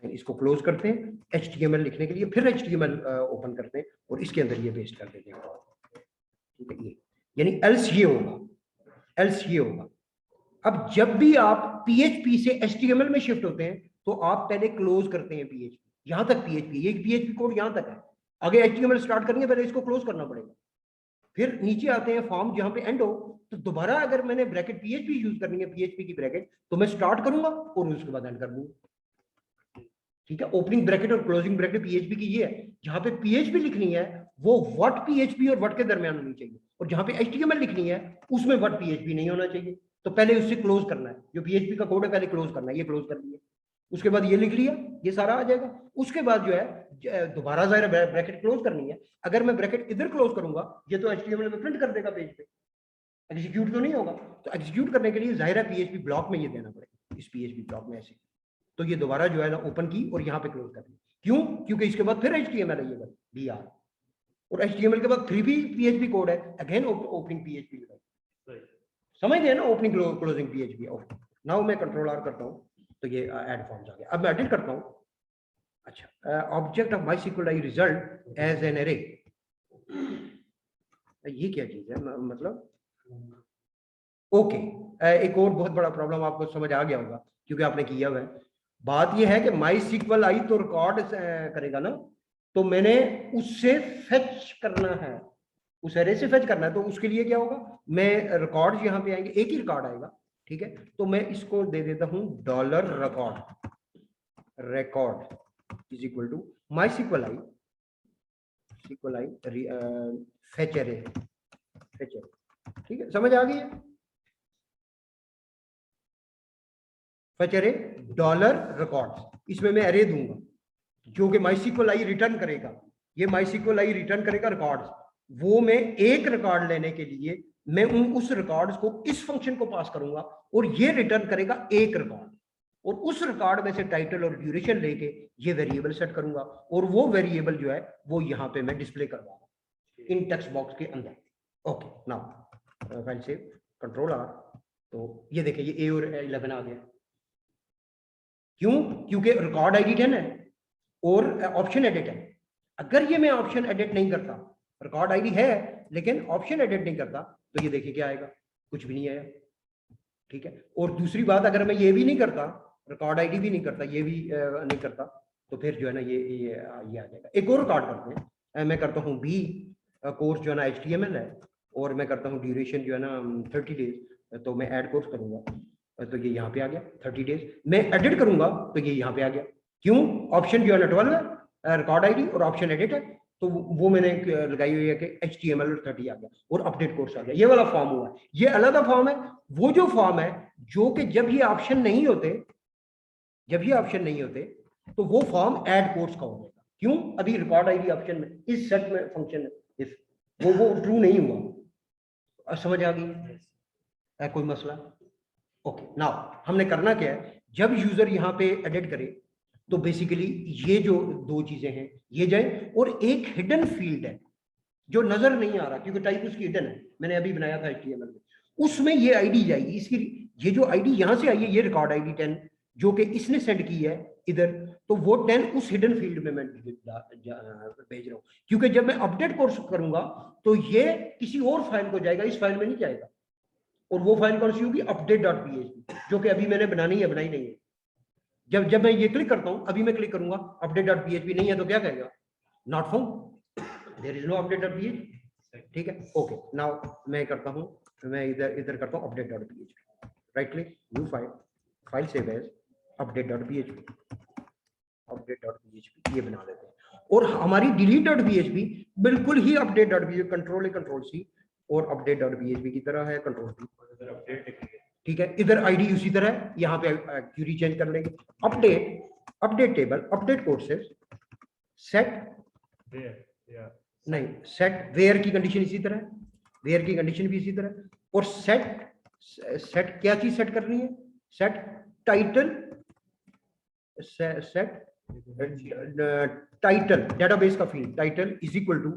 ये इसको क्लोज करते हैं HTML लिखने के लिए, फिर HTML ओपन करते हैं और इसके अंदर ये पेस्ट कर देते हैं, ठीक है। ये यानी एल्स ये होगा। अब जब भी आप PHP से HTML में शिफ्ट होते हैं तो आप पहले क्लोज करते हैं PHP, यहां तक PHP, ये PHP कोड यहां तक है, आगे HTML स्टार्ट करेंगे, पहले इसको क्लोज करना पड़ेगा, फिर नीचे आते हैं फॉर्म, जहां पे एंड हो तो दोबारा अगर मैंने ब्रैकेट PHP यूज करनी है, PHP की ब्रैकेट, तो मैं स्टार्ट करूंगा और उसके बाद एंड कर दूंगा, ठीक है। ओपनिंग ब्रैकेट और क्लोजिंग ब्रैकेट PHP की ये है, जहां पे PHP लिखनी है वो व्हाट PHP और व्हाट के दरमियान होनी चाहिए, और जहां पे HTML लिखनी है उसमें व्हाट PHP नहीं होना चाहिए। तो पहले उससे क्लोज करना है, जो PHP का कोड है पहले क्लोज करना है, ये क्लोज कर दिया, उसके बाद ये लिख लिया, ये सारा आ जाएगा। उसके बाद जो है दोबारा ज़ाहिर ब्रैकेट क्लोज करनी है। अगर मैं ब्रैकेट इधर क्लोज करूंगा, ये तो HTML में प्रिंट कर देगा पेज पे, एग्जीक्यूट तो नहीं होगा। तो एग्जीक्यूट करने के लिए जाहिर है PHP ब्लॉक में ये देना पड़ेगा, इस PHP ब्लॉक में ऐसे, तो ये दोबारा जो है ना ओपन की और यहाँ पे क्लोज कर दी। क्यों? क्योंकि इसके बाद फिर HTML है, ये BR, और HTML के बाद 3 PHP कोड है, अगेन ओपनिंग PHP लगाई, समझ गए ना, ओपनिंग क्लोजिंग PHP। नाउ मैं कंट्रोल R करता हूँ तो ये ऐड फॉर्म्स आ गया। अब मैं एडिट करता हूँ। अच्छा, object of MySQL result as an array, ये क्या चीज है, मतलब ओके। एक और बहुत बड़ा प्रॉब्लम आपको समझ आ गया होगा क्योंकि आपने किया हुआ है। बात यह है कि MySQL आई तो रिकॉर्ड करेगा ना, तो मैंने उससे फेच करना है, उस एरे से फेच करना है। तो उसके लिए क्या होगा, मैं रिकॉर्ड यहाँ पे आएंगे, एक ही रिकॉर्ड आएगा, ठीक है। तो मैं इसको दे देता हूँ $record is equal to MySQL I fetch array, ठीक है, समझ आ गई है। fetch array डॉलर रिकॉर्ड्स, इसमें मैं array दूंगा जो कि MySQL आई रिटर्न करेगा, ये MySQL आई रिटर्न करेगा रिकॉर्ड्स, वो मैं एक रिकॉर्ड लेने के लिए मैं उस रिकॉर्ड्स को इस फंक्शन को पास करूंगा और ये रिटर्न करेगा एक रिकॉर्ड, और उस रिकॉर्ड में से टाइटल और ड्यूरेशन लेके ये वेरिएबल सेट करूंगा और वो वेरिएबल जो है वो यहाँ पे मैं डिस्प्ले करवाऊंगा इन टेक्स्ट बॉक्स के अंदर। Okay, now file save, control R, तो ये देखिए ये ए और 11 आ गया। क्यों? क्योंकि रिकॉर्ड आईडी 10 है और ऑप्शन एडिट है। अगर ये मैं ऑप्शन एडिट नहीं करता, रिकॉर्ड आईडी है लेकिन ऑप्शन एडिट नहीं करता, तो ये देखिए क्या आएगा, कुछ भी नहीं आया। ठीक है, और दूसरी बात, अगर मैं ये भी नहीं करता, रिकॉर्ड आईडी भी नहीं करता, ये भी नहीं करता, तो फिर जो है ना ये आ जाएगा। एक और रिकॉर्ड करते हैं, मैं करता हूँ बी कोर्स जो है ना HTML है, और मैं करता हूँ ड्यूरेशन जो है ना 30 डेज, तो मैं ऐड कोर्स करूंगा, तो ये यहाँ पे आ गया 30 डेज। मैं एडिट करूंगा तो ये यहाँ पे आ गया। क्यों? ऑप्शन जो है ना 12 है, रिकॉर्ड आईडी और ऑप्शन एडिट है, तो वो मैंने लगाई हुई है कि HTML और 30 आ गया और अपडेट कोर्स आ गया। ये वाला फॉर्म हुआ है, ये अलग फॉर्म है। वो जो फॉर्म है जो कि जब ये ऑप्शन नहीं होते, तो वो फॉर्म ऐड कोर्स का हो जाएगा। क्यों? अभी रिकॉर्ड आईडी ऑप्शन में, इस सेट में फंक्शन है, इस वो ट्रू नहीं हुआ। समझ आ गई? कोई मसला? ओके, नाउ हमने करना क्या है, जब यूजर यहाँ पे एडिट करे तो बेसिकली ये जो दो चीजें हैं ये जाए, और एक हिडन फील्ड है जो नजर नहीं आ रहा क्योंकि टाइप उसकी हिडन है, मैंने अभी बनाया था HTML में, उसमें ये आईडी जाएगी। इसकी ये जो आईडी यहां से आई है, ये रिकॉर्ड आईडी 10 जो कि इसने सेंड की है इधर, तो वो 10 उस हिडन फील्ड में मैं भेज रहा हूँ। क्योंकि जब मैं अपडेट कोर्स करूंगा तो ये किसी और फाइल को जाएगा, इस फाइल में नहीं जाएगा। और वो फाइल कौन सी होगी? update.php, जो कि अभी मैंने बनाई नहीं है। जब मैं ये क्लिक करता हूं, अभी मैं क्लिक करूंगा, update.php नहीं है, तो क्या कहेगा? Not found, there is no update.php। ठीक है, ओके, नाउ मैं करता हूं, मैं इधर करता हूं update.php, right click, new file save as update.php, ये बना लेते हैं। और हमारी delete.php बिल्कुल ही update.php, कंट्रोल सी और update.php की तरह है, कंट्रोल सी। ठीक है, इधर आईडी उसी तरह, यहाँ पे क्यूरी चेंज कर लेंगे, update table, update courses, set नहीं, सेट वेयर की कंडीशन इसी तरह, वेयर की कंडीशन भी इसी तरह, और सेट क्या चीज सेट करनी है? Set title, set title, database का field title is equal to,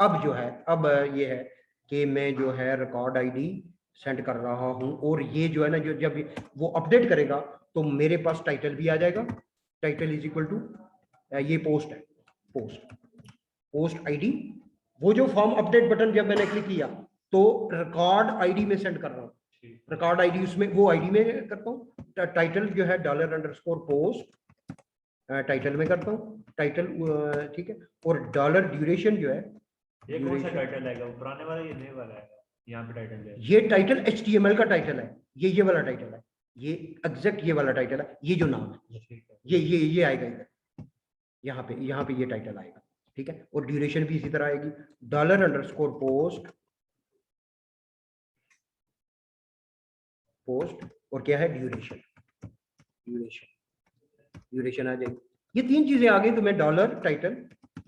अब जो है, अब ये है कि मैं जो है रिकॉर्ड आईडी सेंड कर रहा हूं, और ये जो है ना, जो जब वो अपडेट करेगा तो मेरे पास टाइटल भी आ जाएगा। टाइटल इज इक्वल टू, ये पोस्ट है, पोस्ट आईडी, वो जो फॉर्म अपडेट बटन जब मैंने क्लिक किया तो रिकॉर्ड आईडी में सेंड कर रहा हूँ, रिकॉर्ड आईडी उसमें, वो आईडी में करता हूँ। टाइटल जो है $_पोस्ट, टाइटल में करता हूँ, टाइटल, ठीक है, और $ड्यूरेशन जो है, ये कौन सा टाइटल आएगा? पुराने वाला या नए वाला आएगा? यहाँ पे टाइटल है, ये टाइटल HTML का टाइटल है, ये वाला टाइटल है, ये एग्जैक्ट ये वाला टाइटल है, ये जो नाम है ये आएगा इधर, यहाँ पे ये टाइटल आएगा। ठीक है, और ड्यूरेशन भी इसी तरह आएगी, $पोस्ट और क्या है? ड्यूरेशन आ जाएगी। ये तीन चीजें आ गई, तो मैं $टाइटल,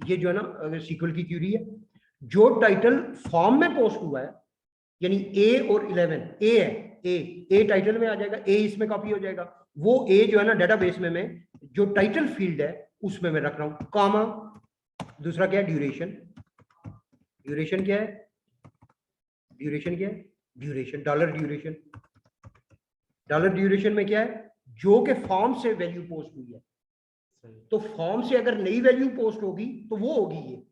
ये जो है ना SQL की क्यूरी है, जो टाइटल फॉर्म में पोस्ट हुआ है, यानी A और 11, A है, ए टाइटल में आ जाएगा, ए इसमें कॉपी हो जाएगा, वो ए जो है ना डेटाबेस में मैं जो टाइटल फील्ड है उसमें मैं रख रहा हूं, कॉमा, दूसरा क्या है? ड्यूरेशन क्या है? ड्यूरेशन, डॉलर ड्यूरेशन में क्या है? जो के फॉर्म से वैल्यू पोस्ट हुई है, तो फॉर्म से अगर नई वैल्यू पोस्ट होगी तो वो होगी ये।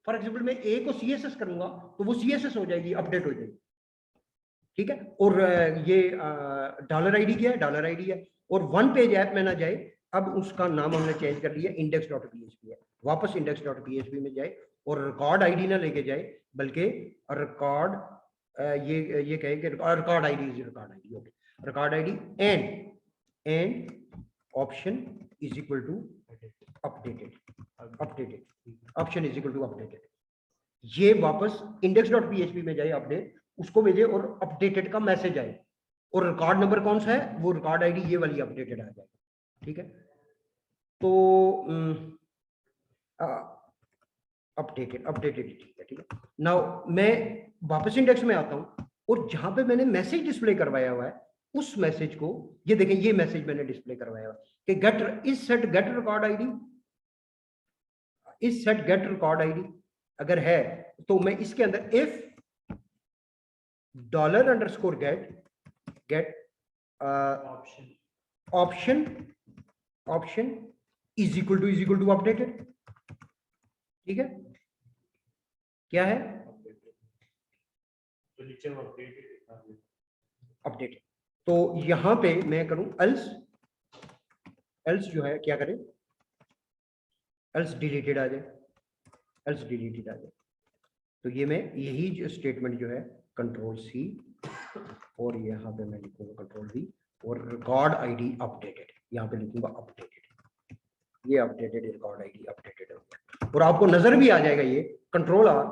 फॉर एग्जाम्पल मैं ए को CSS करूंगा तो वो CSS हो जाएगी, अपडेट हो जाएगी। ठीक है, और ये $ID क्या है? $ID है, और वन पेज ऐप में ना जाए, अब उसका नाम हमने चेंज कर लिया, index.php है, वापस index.php में जाए, और रिकॉर्ड आईडी ना लेके जाए, बल्कि रिकॉर्ड ये कहे कि record ID, okay, record ID and option is equal to updated, option is equal to updated, ये वापस index.php में जाए, अपडेट उसको भेजे और अपडेटेड का मैसेज आए, और रिकॉर्ड नंबर कौन सा है, वो रिकॉर्ड आईडी ये वाली अपडेटेड आ जाएगी, ठीक है। तो अपडेटेड ठीक है। नाउ मैं वापस इंडेक्स में आता हूं और जहां पे मैंने मैसेज डिस्प्ले करवाया हुआ है उस मैसेज को, ये देखें, ये मैसेज मैंने डिस्प्ले करवाया हुआ है कि get is set get record ID, is set get record ID अगर है तो मैं इसके अंदर if $_get option is equal to updated, ठीक है। क्या है तो नीचे वो अपडेटेड अपडेट। तो यहां पे मैं करूं एल्स जो है क्या करें, एल्स डिलीटेड आ जाए। तो ये मैं यही जो स्टेटमेंट जो है कंट्रोल सी और यहाँ पे मैं लिखूंगा कंट्रोल वी और रिकॉर्ड आईडी अपडेटेड, यहाँ पे लिखूंगा अपडेटेड, ये अपडेटेड रिकॉर्ड आईडी अपडेटेड हो गया और आपको नजर भी आ जाएगा ये कंट्रोल आर।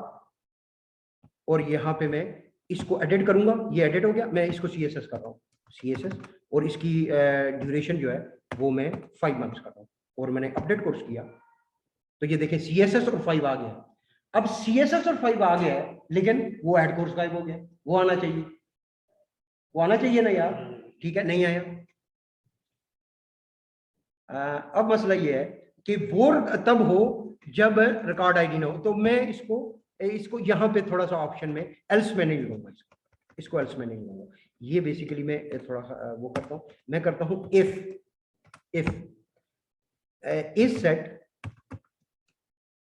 और यहाँ पे मैं इसको एडिट करूंगा, ये एडिट हो गया, मैं इसको CSS कर रहा हूँ, CSS, और इसकी ड्यूरेशन जो है वो मैं 5 मंथ्स कर रहा हूँ और मैंने अपडेट कोर्स किया तो ये देखें CSS और 5 आ गया। अब CSS और 5 आ गया है लेकिन वो हेड कोर्स गायब हो गया, वो आना चाहिए ना यार, ठीक है, नहीं आया। अब मसला ये है कि वो तब हो जब रिकॉर्ड आईडी ना हो, तो मैं इसको यहाँ पे थोड़ा सा ऑप्शन में एल्स में नहीं लूंगा, इसको एल्स में नहीं लूंगा। ये बेसिकली मैं थोड़ा सा वो करता हूँ, मैं करता हूँ if is set,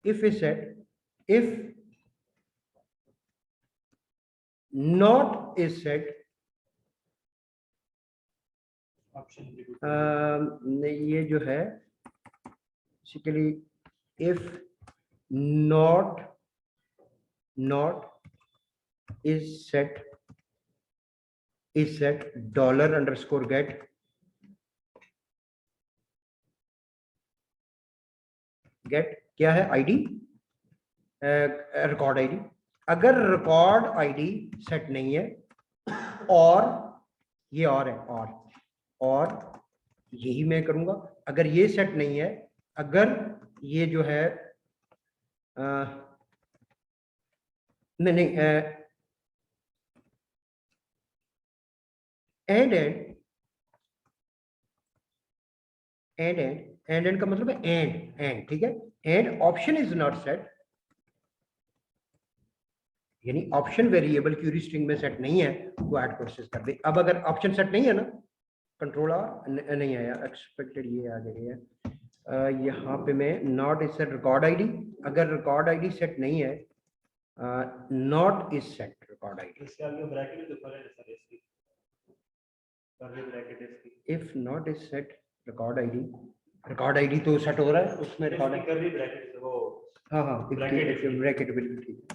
if not is set, ये जो है basically if not is set $_get क्या है आईडी, रिकॉर्ड आईडी। अगर रिकॉर्ड आईडी सेट नहीं है और ये और है और यही मैं करूंगा, अगर ये सेट नहीं है, अगर ये जो है नहीं एंड का मतलब है एंड, ठीक है। And option is not set, यानी ऑप्शन वेरिएबल क्यूरी स्ट्रिंग में सेट नहीं है तो ऐड कोर्सेज कर दे। अब अगर ऑप्शन सेट नहीं है ना, कंट्रोल आर नहीं आया, एक्सपेक्टेड ये आ गई है। यहाँ पे मैं not is set record ID, अगर रिकॉर्ड आईडी सेट नहीं है, not is set record ID, इसके आगे ब्रैकेट तो फॉर है सर इसकी कर्ली ब्रैकेट इसकी। If not is set record ID तो सेट हो रहा है उसमें रिकॉर्ड, कर्ली ब्रैकेट वो हाँ ब्रैकेट बिल्कुल ठीक।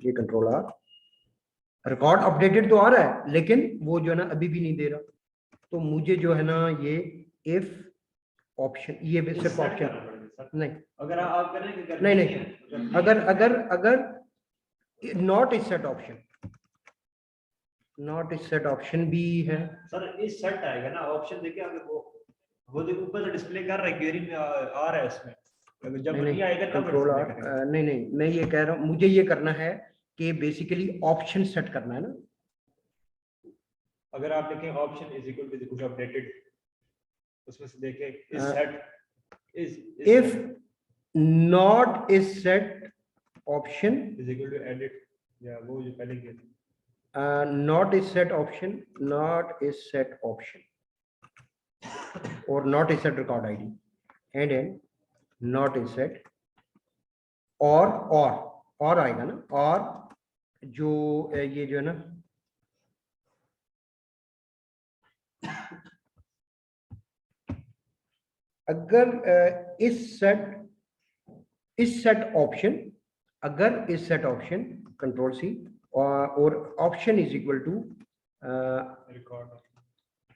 ये कंट्रोल आर, रिकॉर्ड अपडेटेड तो आ रहा है लेकिन वो जो है ना अभी भी नहीं दे रहा, तो मुझे जो है ना ये इफ ऑप्शन, ये सिर्फ ऑप्शन नहीं, अगर आप करें कि नहीं अगर नॉट इज सेट ऑप्शन भी है सर, इस सेट आएगा ना ऑप्शन, देखिए अगर वो देखो ऊपर से डिस्प्ले कर रहा है, क्वेरी में आ रहा है उसमें, अगर जब नहीं आएगा तब कंट्रोल आर नहीं मैं ये कह रहा हूँ, मुझे ये करना है कि बेसिकली ऑप्शन सेट करना है ना। अगर आप देखें ऑप्शन इज इक्वल टू कुछ अपडेटेड, उसमें से देखें is set if not is set option is equal to edit, या वो जो पहले किया था, not is set option or not is set record ID, and then not is set और आएगा ना, और जो ये जो है ना अगर इस सेट ऑप्शन, अगर इस सेट ऑप्शन कंट्रोल सी और option is equal to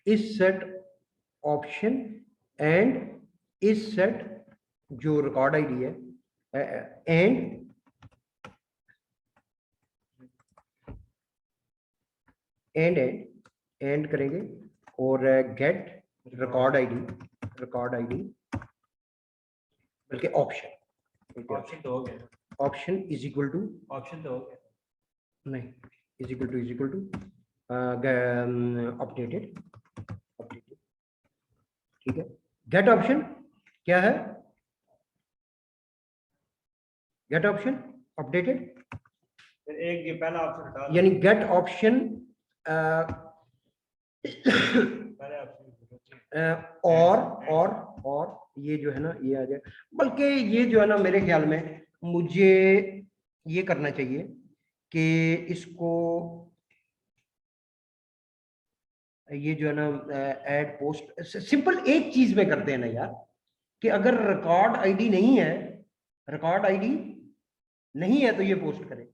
is set option and is set जो रिकॉर्ड आईडी है एंड एंड करेंगे और गेट रिकॉर्ड आईडी बल्कि ऑप्शन तो हो गया, option is equal to option तो हो गया। नहीं इज इक्वल टू अपडेटेड ठीक है। गेट ऑप्शन क्या है, गेट ऑप्शन अपडेटेड, फिर एक ये पहला ऑप्शन हटा दो, यानी गेट ऑप्शन पहले ऑप्शन और ये जो है ना ये आ जाए, बल्कि ये जो है ना मेरे ख्याल में मुझे ये करना चाहिए कि इसको ये जो है ना ऐड पोस्ट सिंपल एक चीज में करते हैं ना यार, कि अगर रिकॉर्ड आईडी नहीं है तो ये पोस्ट करें,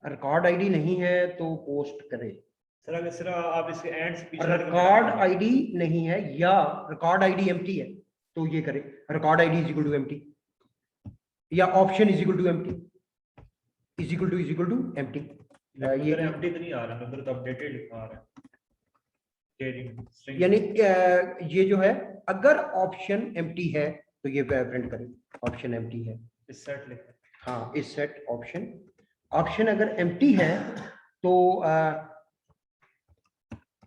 रिकॉर्ड आईडी नहीं है तो पोस्ट करें। सर अगर सिर्फ आप इसके एंड से पीछे रिकॉर्ड आईडी नहीं है या रिकॉर्ड आईडी एम्प्टी है तो ये करें record ID is equal to empty या option is equal to empty empty. ये एम्प्टी तो नहीं आ रहा, अंदर तो अपडेटेड लिखा आ रहा है, यानी ये जो है अगर ऑप्शन एम्प्टी है तो ये प्रिंट करें ऑप्शन एम्प्टी है, इस सेट लिखा, हाँ इस सेट ऑप्शन अगर एम्प्टी है तो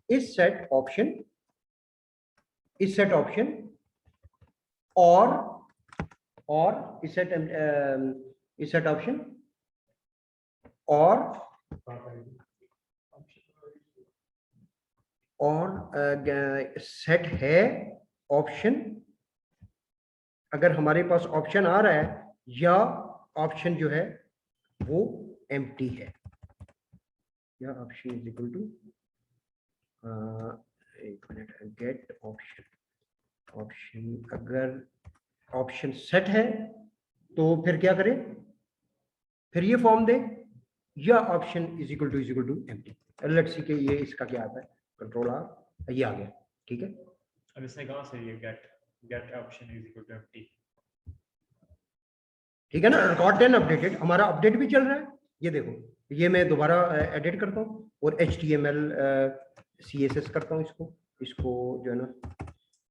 इस सेट ऑप्शन और इस सेट ऑप्शन और सेट है ऑप्शन, अगर हमारे पास ऑप्शन आ रहा है या ऑप्शन जो है वो एम्प्टी है, या ऑप्शन इज इक्वल टू एक मिनट गेट ऑप्शन अगर ऑप्शन सेट है तो फिर क्या करें, फिर ये फॉर्म दे या option is equal to empty. Let's see के ये इसका क्या आता है, कंट्रोल आर ये आ गया ठीक है। अब इसने कहां से ये get option is equal to empty, ठीक है ना। रिकॉर्ड 10 अपडेटेड, हमारा अपडेट भी चल रहा है, ये देखो ये मैं दोबारा एडिट करता हूँ और HTML CSS करता हूँ, इसको जो है ना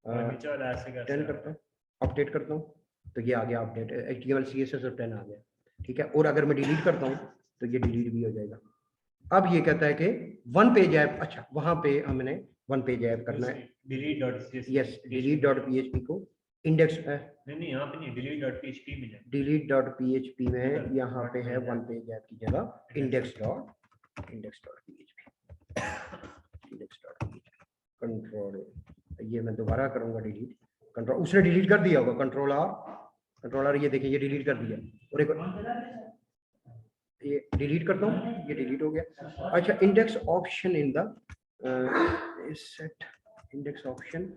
10 करता हूँ, अपडेट करता हूँ तो ये आ गया अपडेट HTML CSS और 10 आ गया ठीक है। और अगर मैं डिलीट करता हूँ तो ये डिलीट भी हो जाएगा। अब ये कहता है कि वन पेज ऐप, अच्छा वहां पे हमने वन पेज ऐप करना है, यस delete.php को इंडेक्स नहीं यहाँ पे नहीं, delete.php में जाए, delete.php में यहाँ पे है वन पेज ऐप की जगह index.php कंट्रोल, ये मैं दोबारा करूंगा डिलीट, कंट्रोल उसने डिलीट कर दिया होगा, कंट्रोल आर ये देखिए ये डिलीट कर दिया, और एक ये डिलीट करता हूँ ये डिलीट हो गया। अच्छा index option in the set index option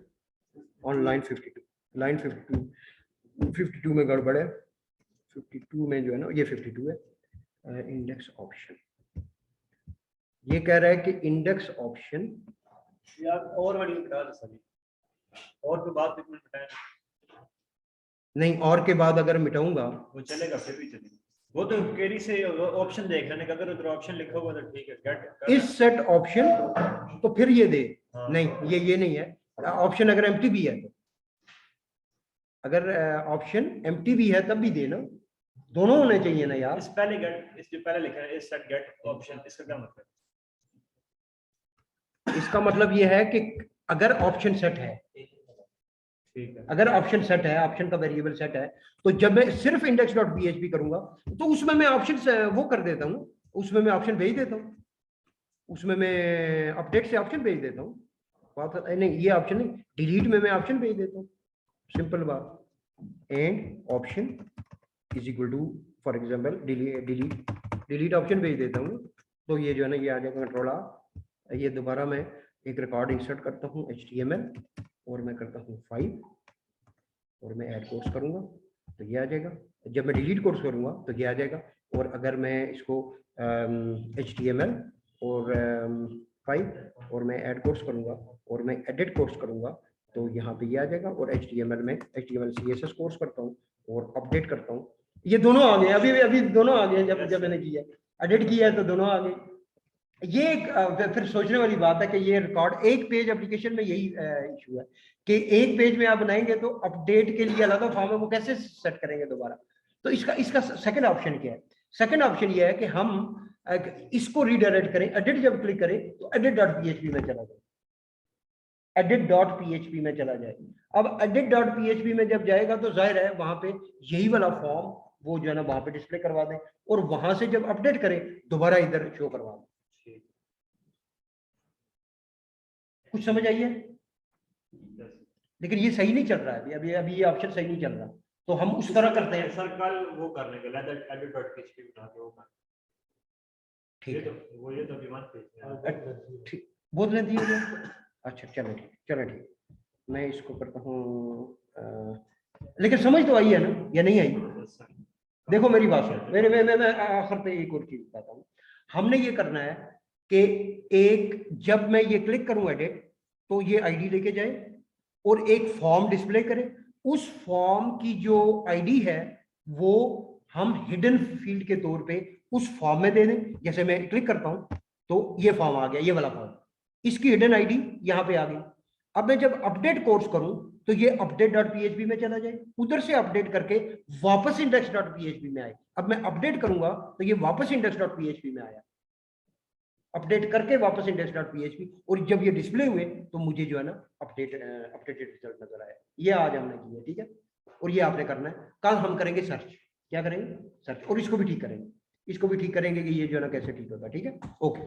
on line 52 में गड़बड़ है, 52 में जो है ना ये 52 है। इंडेक्स ऑप्शन ये कह रहा है कि इंडेक्स ऑप्शन यार और वाली हटा दो सभी, और तो बात एक मिनट बताएं नहीं, और के बाद अगर मिटाऊंगा वो चलेगा, फिर भी चलेगा, वो तो केरी से ऑप्शन देख लेने का, अगर उधर ऑप्शन लिखा हुआ तो ठीक है, गेट इस सेट ऑप्शन तो फिर ये दे, हाँ। नहीं ये नहीं है, ऑप्शन अगर एम्प्टी भी है तो, अगर ऑप्शन एम्प्टी भी है तब भी देना, दोनों होने चाहिए ना यार। इस पहले गेट, इस जो पहले लिखा है इस सेट गेट ऑप्शन, इसका क्या मतलब है? इसका मतलब ये है कि अगर ऑप्शन सेट है, ठीक है, अगर ऑप्शन सेट है, ऑप्शन का वेरिएबल सेट है, तो जब मैं सिर्फ index.php करूंगा तो उसमें मैं ऑप्शन वो कर देता हूँ, उसमें मैं ऑप्शन भेज देता हूँ, उसमें मैं अपडेट से ऑप्शन भेज देता हूँ, बात नहीं ये ऑप्शन नहीं, डिलीट में मैं ऑप्शन भेज देता हूँ, सिंपल बात। And option is equal to for example delete option भेज देता हूँ, तो ये जो है ना ये आ जाएगा कंट्रोल आर, ये दोबारा मैं एक रिकॉर्ड इंसर्ट करता हूँ HTML और मैं करता हूँ 5 और मैं ऐड कोर्स करूंगा तो ये आ जाएगा, जब मैं डिलीट कोर्स करूंगा तो ये आ जाएगा, और अगर मैं इसको HTML और 5 और मैं ऐड कोर्स करूंगा और मैं एडिट कोर्स करूंगा तो यहाँ पे ये आ जाएगा, और HTML में HTML CSS कोर्स करता हूँ और अपडेट करता हूँ। ये दोनों आ गए, अभी दोनों आ गए। जब मैंने किया एडिट किया है तो दोनों आ गए। ये फिर सोचने वाली बात है कि ये रिकॉर्ड एक पेज एप्लीकेशन में यही इशू है कि एक पेज में आप बनाएंगे तो अपडेट के लिए अलग फॉर्म है, वो कैसे सेट करेंगे दोबारा। तो इसका सेकंड ऑप्शन क्या है? सेकंड ऑप्शन ये है कि हम इसको रीडायरेक्ट करें। एडिट जब क्लिक करें तो edit.php में चला जाए, edit.php में चला जाए। अब edit.php में जब जाएगा तो जाहिर है वहां पे यही वाला फॉर्म वो जो है ना वहां पे डिस्प्ले करवा दें, और वहां से जब अपडेट करें दोबारा इधर शो करवा दें। कुछ समझ आई है? लेकिन ये सही नहीं चल रहा है अभी ये ऑप्शन सही नहीं चल रहा, तो हम उस तरह करते हैं। सर कल वो करने के लिए edit.php बना के वो कर, ठीक है, वो ये तो विमान पे ठीक, बहुत लेंथी हो गया। अच्छा चलो ठीक, मैं इसको करता हूँ। लेकिन समझ तो आई है ना या नहीं आई? देखो मेरी बात सुनो, मैं आखिर पे एक और चीज बताता हूँ। हमने ये करना है कि एक जब मैं ये क्लिक करूँ एडिट, तो ये आईडी लेके जाए और एक फॉर्म डिस्प्ले करे। उस फॉर्म की जो आईडी है वो हम हिडन फील्ड के तौर पे उस फॉर्म में दे दें। जैसे मैं क्लिक करता हूं तो ये फॉर्म आ गया, ये वाला फॉर्म, इसकी हिडन आईडी यहाँ पे आ गई। अब मैं जब अपडेट कोर्स करूं तो ये update.php में चला जाए, उधर से अपडेट करके वापस index.php में आए। अब मैं अपडेट करूंगा तो ये वापस index.php में आया, अपडेट करके वापस index.php, और जब ये डिस्प्ले हुए तो मुझे जो है ना अपडेटेड रिजल्ट नजर आया। ये आज हमने किया, ठीक है। और ये आपने करना है। कल हम करेंगे सर्च, क्या करेंगे? सर्च, और इसको भी ठीक करेंगे कि ये जो है ना कैसे ठीक होगा, ठीक है। ओके।